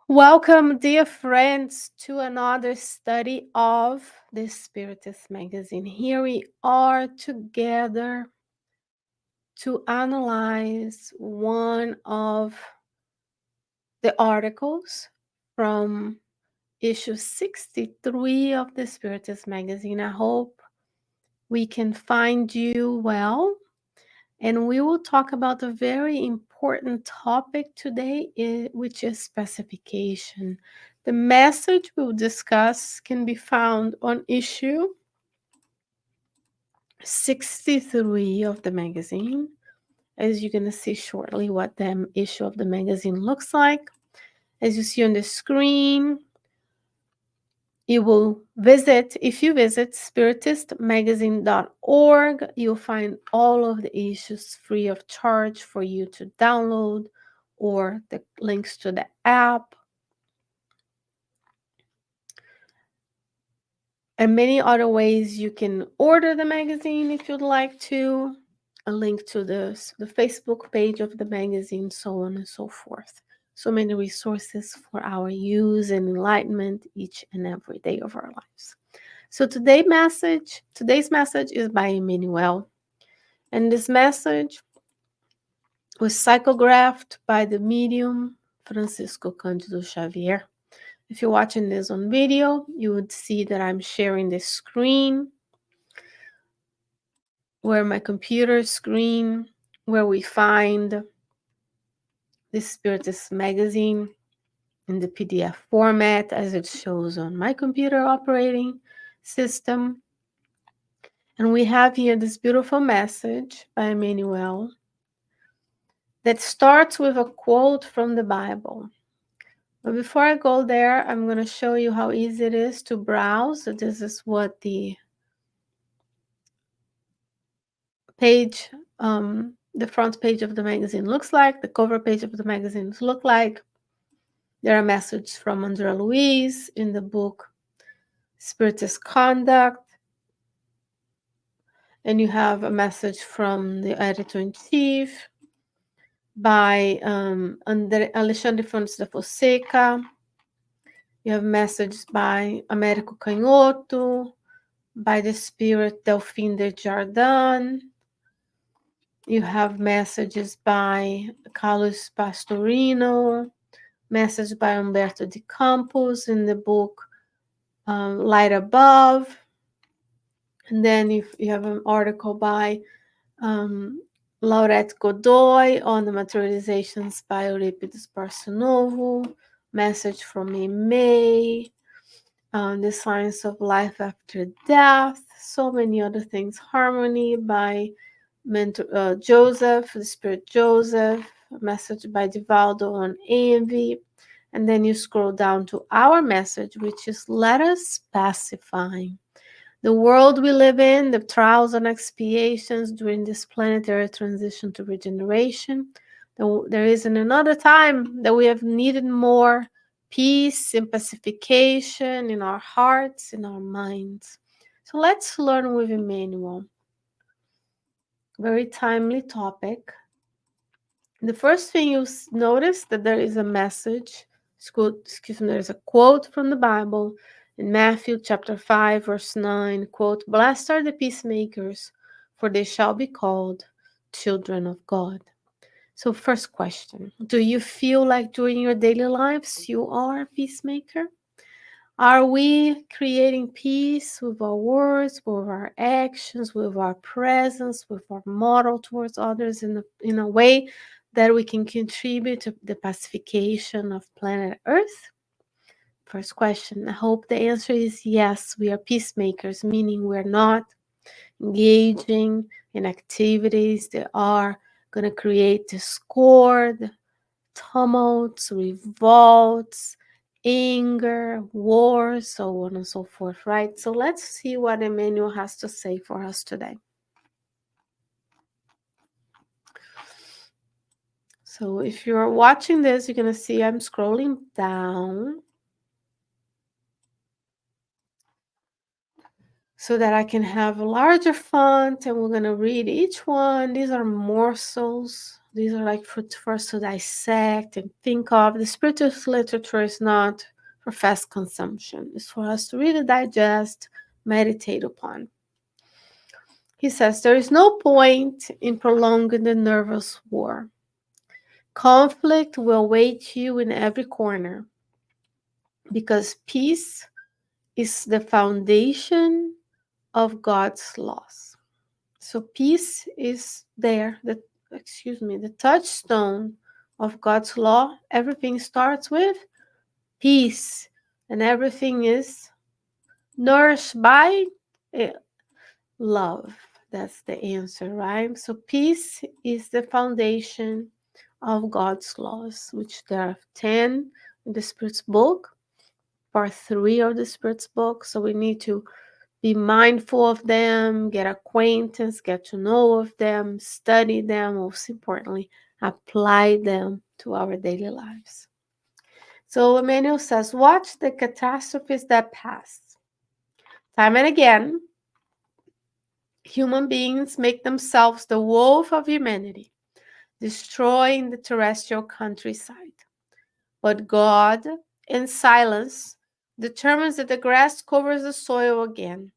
Welcome, dear friends, to another study of the Spiritist magazine. Here we are together to analyze one of the articles from issue 63 of the Spiritist magazine. I hope we can find you well. And we will talk about a very important topic today, which is specification. The message we'll discuss can be found on issue 63 of the magazine. As you're going to see shortly what the issue of the magazine looks like. As you see on the screen, if you visit spiritistmagazine.org, you'll find all of the issues free of charge for you to download, or the links to the app, and many other ways you can order the magazine if you'd like to, a link to the Facebook page of the magazine, so on and so forth. So many resources for our use and enlightenment each and every day of our lives. So today's message is by Emmanuel. And this message was psychographed by the medium Francisco Candido Xavier. If you're watching this on video, you would see that I'm sharing the screen, where my computer screen, where we find the Spiritist magazine in the PDF format as it shows on my computer operating system. And we have here this beautiful message by Emmanuel that starts with a quote from the Bible. But before I go there, I'm going to show you how easy it is to browse. So this is what the page, the front page of the magazine looks like, the cover page of the magazines look like. There are messages from Andrea Louise in the book Spiritist Conduct. And you have a message from the editor-in-chief by Alexandre Fontes da Fonseca. You have messages by Américo Canhoto, by the spirit Delphine de Jardin. You have messages by Carlos Pastorino, message by Umberto de Campos in the book Light Above. And then you have an article by Laurette Godoy on the materializations by Euripides Barçanovo, message from May, the science of life after death, so many other things. Harmony by Joseph, the spirit Joseph, a message by Divaldo on envy. And then you scroll down to our message, which is let us pacify. The world we live in, the trials and expiations during this planetary transition to regeneration. There isn't another time that we have needed more peace and pacification in our hearts, in our minds. So let's learn with Emmanuel. Very timely topic. The first thing you notice that there is a message, there's a quote from the Bible in Matthew chapter 5, verse 9, quote, "Blessed are the peacemakers, for they shall be called children of God." So first question, do you feel like during your daily lives you are a peacemaker? Are we creating peace with our words, with our actions, with our presence, with our model towards others in a way that we can contribute to the pacification of planet Earth? First question. I hope the answer is yes, we are peacemakers, meaning we're not engaging in activities that are going to create discord, tumults, revolts, anger, war, so on and so forth, right? So let's see what Emmanuel has to say for us today. So if you're watching this, you're going to see I'm scrolling down. so that I can have a larger font, and we're going to read each one. These are morsels. These are like for us to dissect and think of. The Spiritist literature is not for fast consumption. It's for us to really digest, meditate upon. He says, there is no point in prolonging the nervous war. Conflict will await you in every corner because peace is the foundation of God's laws. So peace is there, the touchstone of God's law. Everything starts with peace, and everything is nourished by eh, love. That's the answer, right? So peace is the foundation of God's laws, which there are 10 in the Spirit's book, part 3 of the Spirit's book. So we need to be mindful of them, get acquaintance, get to know of them, study them, most importantly, apply them to our daily lives. So Emmanuel says, watch the catastrophes that pass. Time and again, human beings make themselves the wolf of humanity, destroying the terrestrial countryside. But God, in silence, determines that the grass covers the soil again,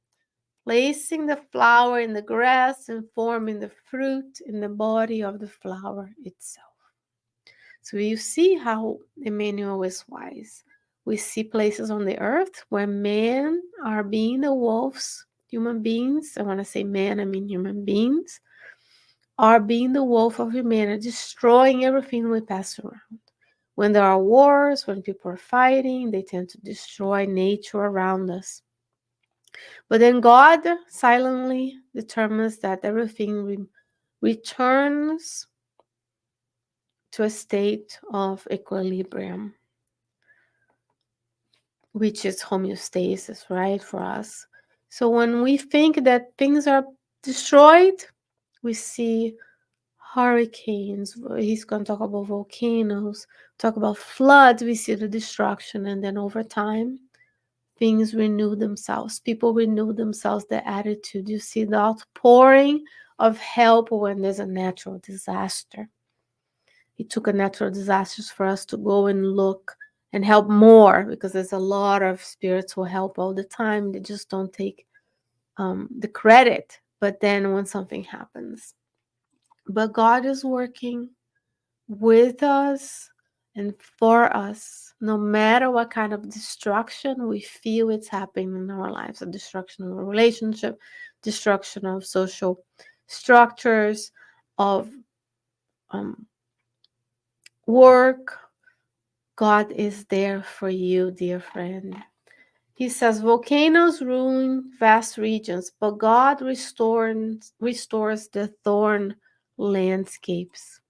placing the flower in the grass and forming the fruit in the body of the flower itself. So you see how Emmanuel is wise. We see places on the earth where men are being the wolves, human beings. I want to say man, I mean human beings, are being the wolf of humanity, destroying everything we pass around. When there are wars, when people are fighting, they tend to destroy nature around us. But then God silently determines that everything returns to a state of equilibrium, which is homeostasis, right, for us. So when we think that things are destroyed, we see hurricanes. He's going to talk about volcanoes, talk about floods. We see the destruction, and then over time, things renew themselves. People renew themselves, their attitude. You see the outpouring of help when there's a natural disaster. It took a natural disaster for us to go and look and help more, because there's a lot of spiritual help all the time. They just don't take the credit. But then when something happens, but God is working with us and for us, no matter what kind of destruction we feel it's happening in our lives, a destruction of a relationship, destruction of social structures, of um, work. God is there for you, dear friend. He says, volcanoes ruin vast regions, but God restores the thorn landscapes.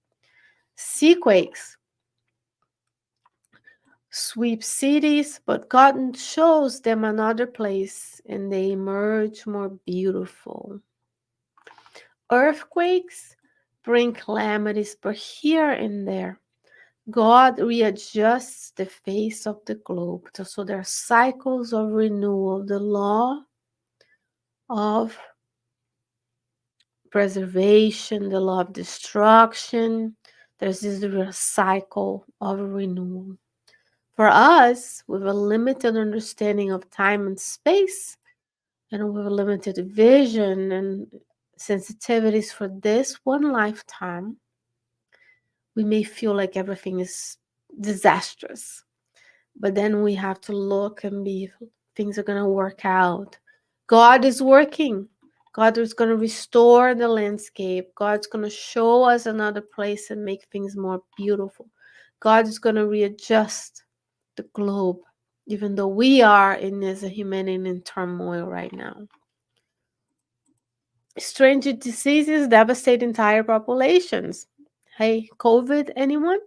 Seaquakes sweep cities, but God shows them another place and they emerge more beautiful. Earthquakes bring calamities, but here and there, God readjusts the face of the globe. So there are cycles of renewal, the law of preservation, the law of destruction. There's this cycle of renewal. For us, with a limited understanding of time and space, and with a limited vision and sensitivities for this one lifetime, we may feel like everything is disastrous. But then we have to look and be, things are going to work out. God is working. God is going to restore the landscape. God's going to show us another place and make things more beautiful. God is going to readjust the globe, even though we are in as a humanity in turmoil right now. Strange diseases devastate entire populations. Hey, COVID, anyone?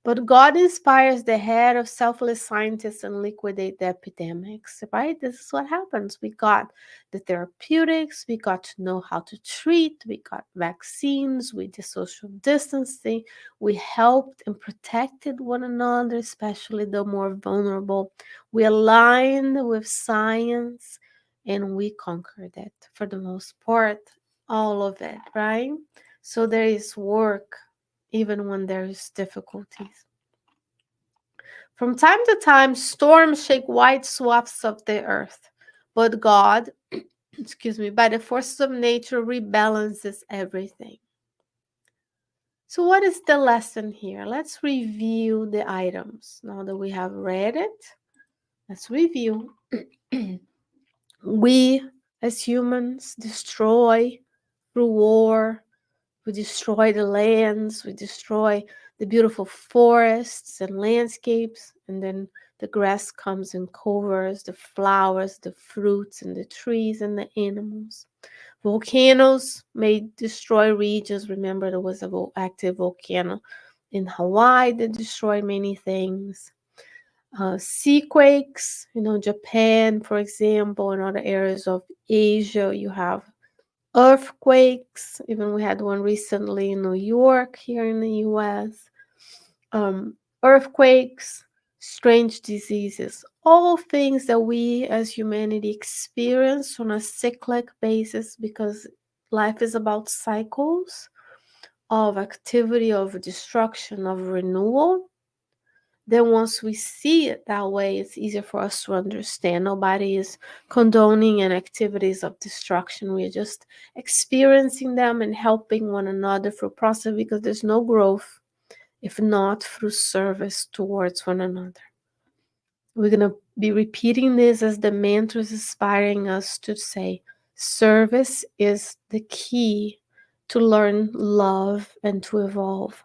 But God inspires the head of selfless scientists and liquidate the epidemics, right? This is what happens. We got the therapeutics, we got to know how to treat, we got vaccines, we did social distancing, we helped and protected one another, especially the more vulnerable. We aligned with science and we conquered it for the most part, all of it, right? So there is work even when there is difficulties. From time to time, storms shake wide swaths of the earth, but God, excuse me, by the forces of nature, rebalances everything. So, what is the lesson here? Let's review the items. Now that we have read it, let's review. We, as humans, destroy through war. We destroy the lands, we destroy the beautiful forests and landscapes, and then the grass comes and covers the flowers, the fruits, and the trees and the animals. Volcanoes may destroy regions. Remember, there was a active volcano in Hawaii that destroyed many things. Sea quakes, Japan, for example, and other areas of Asia, you have earthquakes. Even we had one recently in New York, here in the US. Earthquakes, strange diseases, all things that we as humanity experience on a cyclic basis, because life is about cycles of activity, of destruction, of renewal. Then once we see it that way, it's easier for us to understand. Nobody is condoning and activities of destruction. We are just experiencing them and helping one another through process, because there's no growth if not through service towards one another. We're going to be repeating this as the mantra is inspiring us to say, service is the key to learn love and to evolve.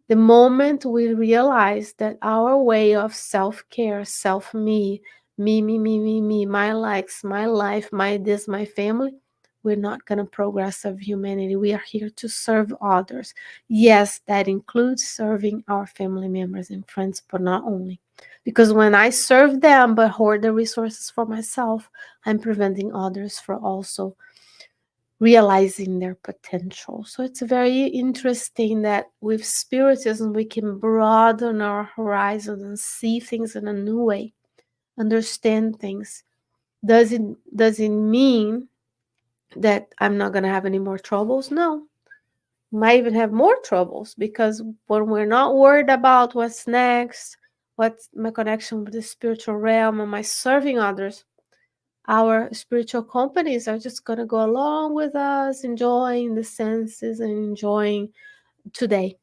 The moment we realize that our way of self-care, me, my likes, my life, my this, my family, we're not going to progress of humanity. We are here to serve others. Yes, that includes serving our family members and friends, but not only. Because when I serve them but hoard the resources for myself, I'm preventing others from also realizing their potential. So it's very interesting that with Spiritism, we can broaden our horizons and see things in a new way, understand things. Does it mean that I'm not going to have any more troubles? No. Might even have more troubles, because when we're not worried about what's next, what's my connection with the spiritual realm, am I serving others, our spiritual companies are just going to go along with us, enjoying the senses and enjoying today,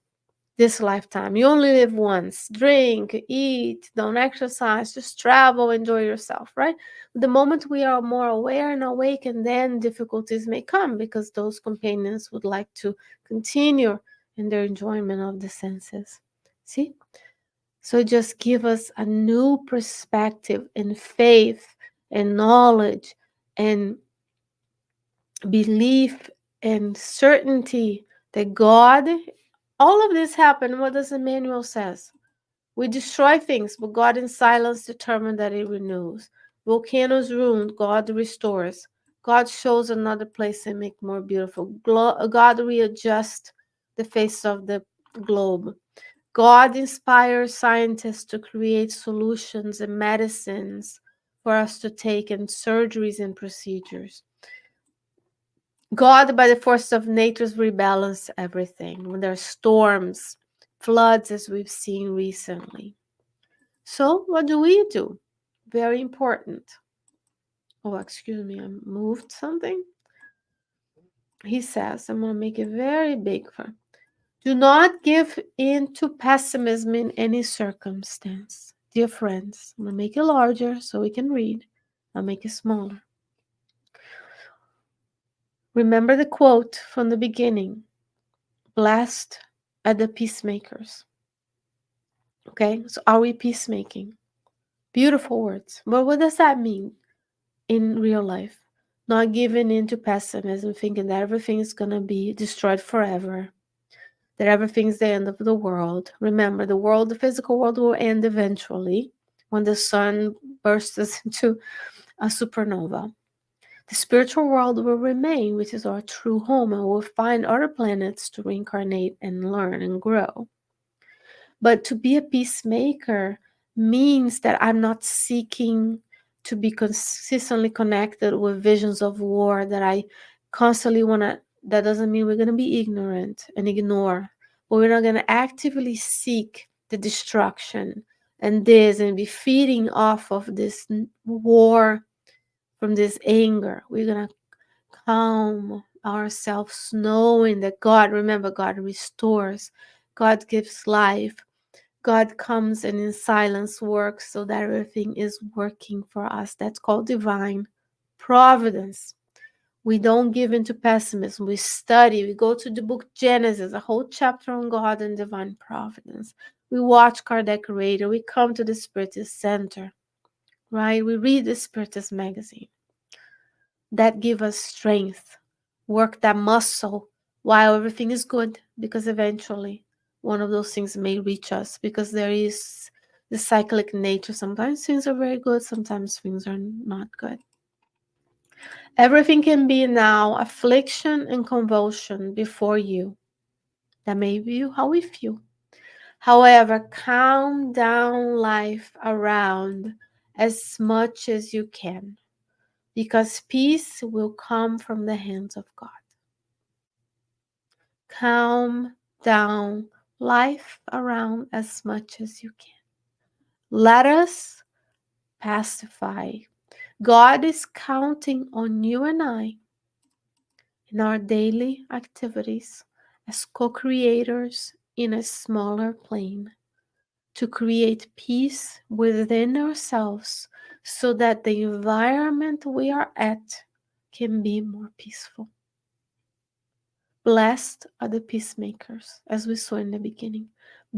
this lifetime. You only live once. Drink, eat, don't exercise, just travel, enjoy yourself, right? The moment we are more aware and awake, and then difficulties may come, because those companions would like to continue in their enjoyment of the senses. See? So just give us a new perspective and faith and knowledge and belief and certainty that God, all of this happened. What does Emmanuel says? We destroy things, but God in silence determined that it renews. Volcanoes ruined, God restores. God shows another place and make more beautiful. God readjusts the face of the globe. God inspires scientists to create solutions and medicines for us to take, and surgeries and procedures. God, by the force of nature, rebalance everything. When there are storms, floods, as we've seen recently. So, what do we do? Very important. Oh, excuse me, I moved something. He says, I'm going to make it very big. Do not give in to pessimism in any circumstance. Dear friends, I'm going to make it larger so we can read. I'll make it smaller. Remember the quote from the beginning. Blessed are the peacemakers. Okay, so are we peacemaking? Beautiful words. But what does that mean in real life? Not giving in to pessimism, thinking that everything is going to be destroyed forever, that everything's the end of the world. Remember, the physical world will end eventually when the sun bursts into a supernova. The spiritual world will remain, which is our true home, and we'll find other planets to reincarnate and learn and grow. But to be a peacemaker means that I'm not seeking to be consistently connected with visions of war that I constantly want to. That doesn't mean we're going to be ignorant and ignore, but we're not going to actively seek the destruction and this and be feeding off of this war from this anger. We're going to calm ourselves knowing that God, remember, God restores, God gives life. God comes and in silence works so that everything is working for us. That's called divine providence. We don't give into pessimism. We study. We go to the book Genesis, a whole chapter on God and divine providence. We watch Kardec Radio. We come to the Spiritist Center, right? We read the Spiritist magazine. That give us strength. Work that muscle while everything is good, because eventually one of those things may reach us, because there is the cyclic nature. Sometimes things are very good, sometimes things are not good. Everything can be now affliction and convulsion before you. That may be how we feel. However, calm down life around as much as you can, because peace will come from the hands of God. Calm down life around as much as you can. Let us pacify. God is counting on you and I in our daily activities as co-creators in a smaller plane to create peace within ourselves so that the environment we are at can be more peaceful. Blessed are the peacemakers, as we saw in the beginning.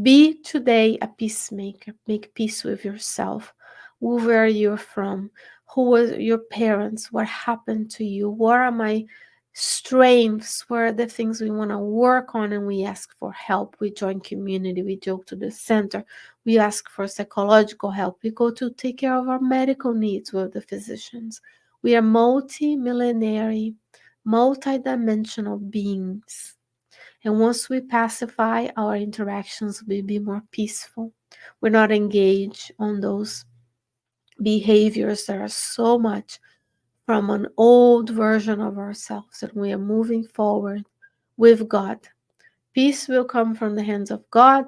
Be today a peacemaker. Make peace with yourself. Where you're from, who were your parents, what happened to you, what are my strengths, what are the things we want to work on, and we ask for help. We join community, we go to the center, we ask for psychological help, we go to take care of our medical needs with the physicians. We are multi-millenary, multi-dimensional beings. And once we pacify, our interactions will be more peaceful. We're not engaged on those behaviors that are so much from an old version of ourselves, and we are moving forward with God. Peace will come from the hands of God,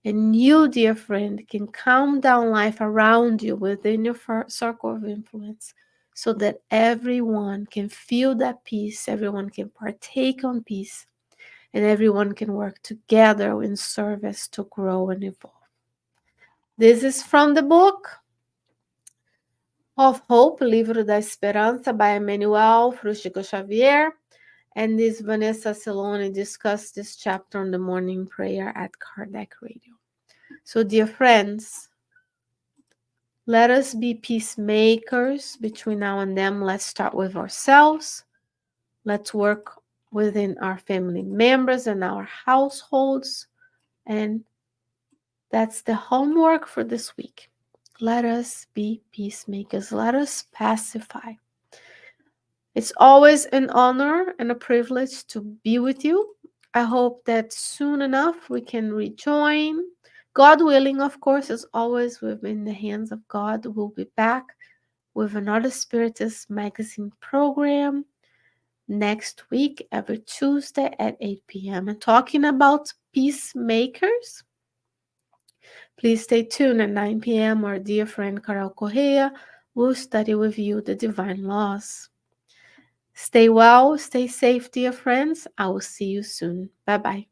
and you, dear friend, can calm down life around you within your circle of influence so that everyone can feel that peace, everyone can partake on peace, and everyone can work together in service to grow and evolve. This is from the book of Hope, Livro da Esperança by Emmanuel, through Chico Xavier. And this Vanessa Silone discussed this chapter on the morning prayer at Kardec Radio. So, dear friends, let us be peacemakers between now and then. Let's start with ourselves. Let's work within our family members and our households. And that's the homework for this week. Let us be peacemakers. Let us pacify. It's always an honor and a privilege to be with you. I hope that soon enough we can rejoin. God willing, of course, as always, within the hands of God. We'll be back with another Spiritist magazine program next week, every Tuesday at 8 p.m. And talking about peacemakers, please stay tuned at 9 p.m. Our dear friend Carol Correa will study with you the divine laws. Stay well, stay safe, dear friends. I will see you soon. Bye bye.